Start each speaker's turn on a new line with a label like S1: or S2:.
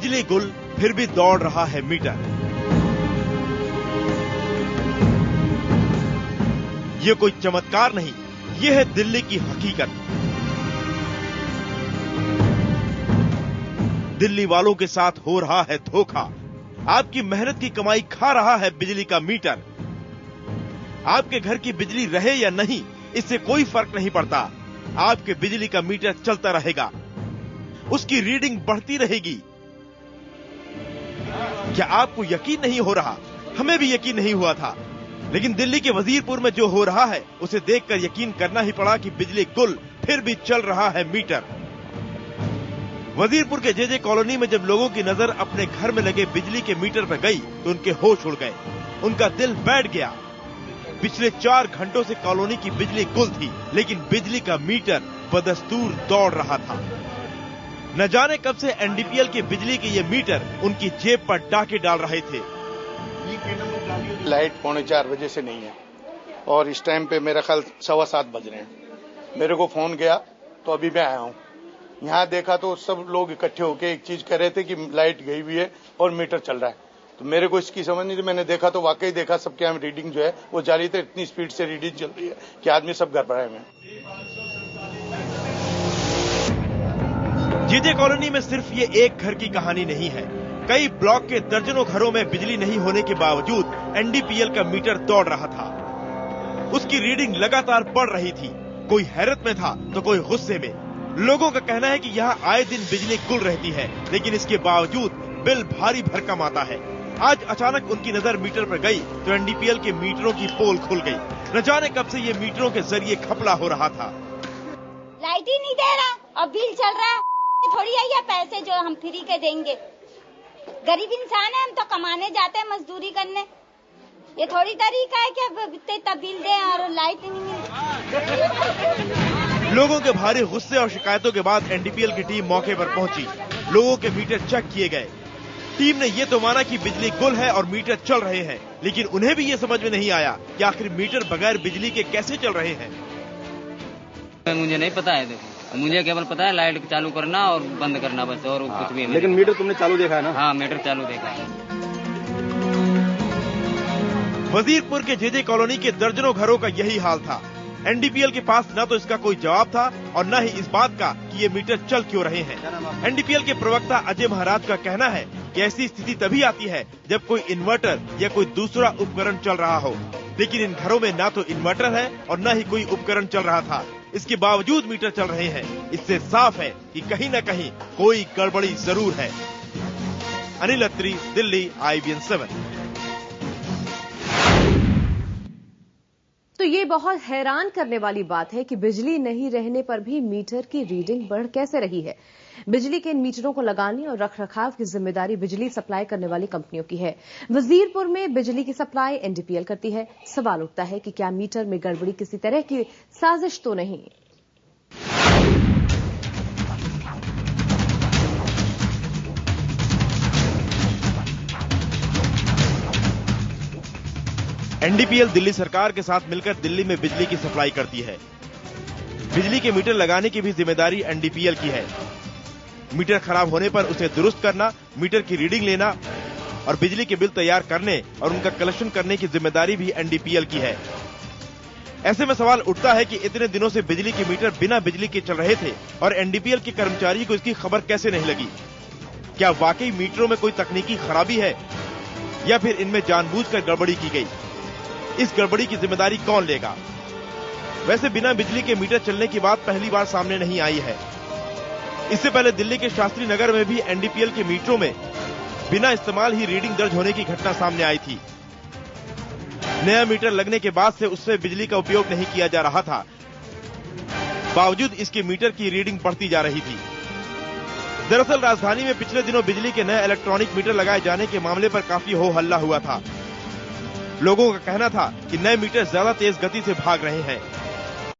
S1: बिजली गुल फिर भी दौड़ रहा है मीटर। ये कोई चमत्कार नहीं, ये है दिल्ली की हकीकत। दिल्ली वालों के साथ हो रहा है धोखा। आपकी मेहनत की कमाई खा रहा है बिजली का मीटर। आपके घर की बिजली रहे या नहीं, इससे कोई फर्क नहीं पड़ता। आपके बिजली का मीटर चलता रहेगा, उसकी रीडिंग बढ़ती रहेगी। क्या आपको यकीन नहीं हो रहा? हमें भी यकीन नहीं हुआ था, लेकिन दिल्ली के वजीरपुर में जो हो रहा है उसे देखकर यकीन करना ही पड़ा कि बिजली गुल फिर भी चल रहा है मीटर। वजीरपुर के जेजे कॉलोनी में जब लोगों की नजर अपने घर में लगे बिजली के मीटर पर गई तो उनके होश उड़ गए, उनका दिल बैठ गया। पिछले 4 घंटों से कॉलोनी की बिजली गुल थी, लेकिन बिजली का मीटर बदस्तूर दौड़ रहा था। न जाने कब से एनडीपीएल के बिजली के ये मीटर उनकी जेब पर डाके डाल रहे थे।
S2: लाइट 3:45 बजे से नहीं है और इस टाइम पे मेरा ख्याल 7:15 बज रहे हैं। मेरे को फोन गया तो अभी मैं आया हूँ। यहाँ देखा तो सब लोग इकट्ठे होके एक चीज कह रहे थे कि लाइट गई हुई है और मीटर चल रहा है। तो मेरे को इसकी समझ नहीं थी। मैंने देखा तो वाकई देखा सबके यहाँ रीडिंग जो है वो जारी थे। इतनी स्पीड से रीडिंग चल रही है कि आदमी सब घबराए हुए हैं।
S1: जेजे कॉलोनी में सिर्फ ये एक घर की कहानी नहीं है। कई ब्लॉक के दर्जनों घरों में बिजली नहीं होने के बावजूद एनडीपीएल का मीटर दौड़ रहा था। उसकी रीडिंग लगातार बढ़ रही थी। कोई हैरत में था तो कोई गुस्से में। लोगों का कहना है कि यहाँ आए दिन बिजली गुल रहती है, लेकिन इसके बावजूद बिल भारी भरकम आता है। आज अचानक उनकी नजर मीटर पर गई तो एनडीपीएल के मीटरों की पोल खुल गई। न जाने कब से ये मीटरों के जरिए घपला हो रहा था।
S3: लाइट ही नहीं दे रहा और बिल चल रहा है। थोड़ी है ये पैसे जो हम फ्री के देंगे। गरीब इंसान है, हम तो कमाने जाते हैं, मजदूरी करने। ये थोड़ी तरीका है कि तब बिल दें और लाइट नहीं मिलती।
S1: लोगों के भारी गुस्से और शिकायतों के बाद एनडीपीएल की टीम मौके पर पहुंची। लोगों के मीटर चेक किए गए। टीम ने ये तो माना कि बिजली गुल है और मीटर चल रहे हैं, लेकिन उन्हें भी ये समझ में नहीं आया कि आखिर मीटर बगैर बिजली के कैसे चल रहे हैं।
S4: मुझे नहीं पता है, देखो मुझे केवल पता है लाइट चालू करना और बंद करना बस, और कुछ भी।
S5: लेकिन मीटर तुमने चालू देखा है ना?
S4: हाँ, मीटर चालू देखा है।
S1: वजीरपुर के जेजे कॉलोनी के दर्जनों घरों का यही हाल था। एनडीपीएल के पास न तो इसका कोई जवाब था और न ही इस बात का कि ये मीटर चल क्यों रहे हैं। एनडीपीएल के प्रवक्ता अजय महाराज का कहना है कि ऐसी स्थिति तभी आती है जब कोई इन्वर्टर या कोई दूसरा उपकरण चल रहा हो, लेकिन इन घरों में न तो इन्वर्टर है और न ही कोई उपकरण चल रहा था। इसके बावजूद मीटर चल रहे हैं। इससे साफ है कि कहीं न कहीं कोई गड़बड़ी जरूर है। अनिल अत्री, दिल्ली, IBN 7।
S6: तो ये बहुत हैरान करने वाली बात है कि बिजली नहीं रहने पर भी मीटर की रीडिंग बढ़ कैसे रही है। बिजली के इन मीटरों को लगाने और रखरखाव की जिम्मेदारी बिजली सप्लाई करने वाली कंपनियों की है। वजीरपुर में बिजली की सप्लाई एनडीपीएल करती है। सवाल उठता है कि क्या मीटर में गड़बड़ी किसी तरह की साजिश तो नहीं।
S1: एनडीपीएल दिल्ली सरकार के साथ मिलकर दिल्ली में बिजली की सप्लाई करती है। बिजली के मीटर लगाने की भी जिम्मेदारी एनडीपीएल की है। मीटर खराब होने पर उसे दुरुस्त करना, मीटर की रीडिंग लेना और बिजली के बिल तैयार करने और उनका कलेक्शन करने की जिम्मेदारी भी एनडीपीएल की है। ऐसे में सवाल उठता है कि इतने दिनों से बिजली के मीटर बिना बिजली के चल रहे थे और एनडीपीएल के कर्मचारी को इसकी खबर कैसे नहीं लगी? क्या वाकई मीटरों में कोई तकनीकी खराबी है या फिर इनमें जानबूझकर गड़बड़ी की गई? इस गड़बड़ी की जिम्मेदारी कौन लेगा? वैसे बिना बिजली के मीटर चलने की बात पहली बार सामने नहीं आई है। इससे पहले दिल्ली के शास्त्री नगर में भी एनडीपीएल के मीटरों में बिना इस्तेमाल ही रीडिंग दर्ज होने की घटना सामने आई थी। नया मीटर लगने के बाद से उससे बिजली का उपयोग नहीं किया जा रहा था, बावजूद इसके मीटर की रीडिंग बढ़ती जा रही थी। दरअसल राजधानी में पिछले दिनों बिजली के नए इलेक्ट्रॉनिक मीटर लगाए जाने के मामले पर काफी हो हल्ला हुआ था। लोगों का कहना था कि नए मीटर ज्यादा तेज गति से भाग रहे हैं।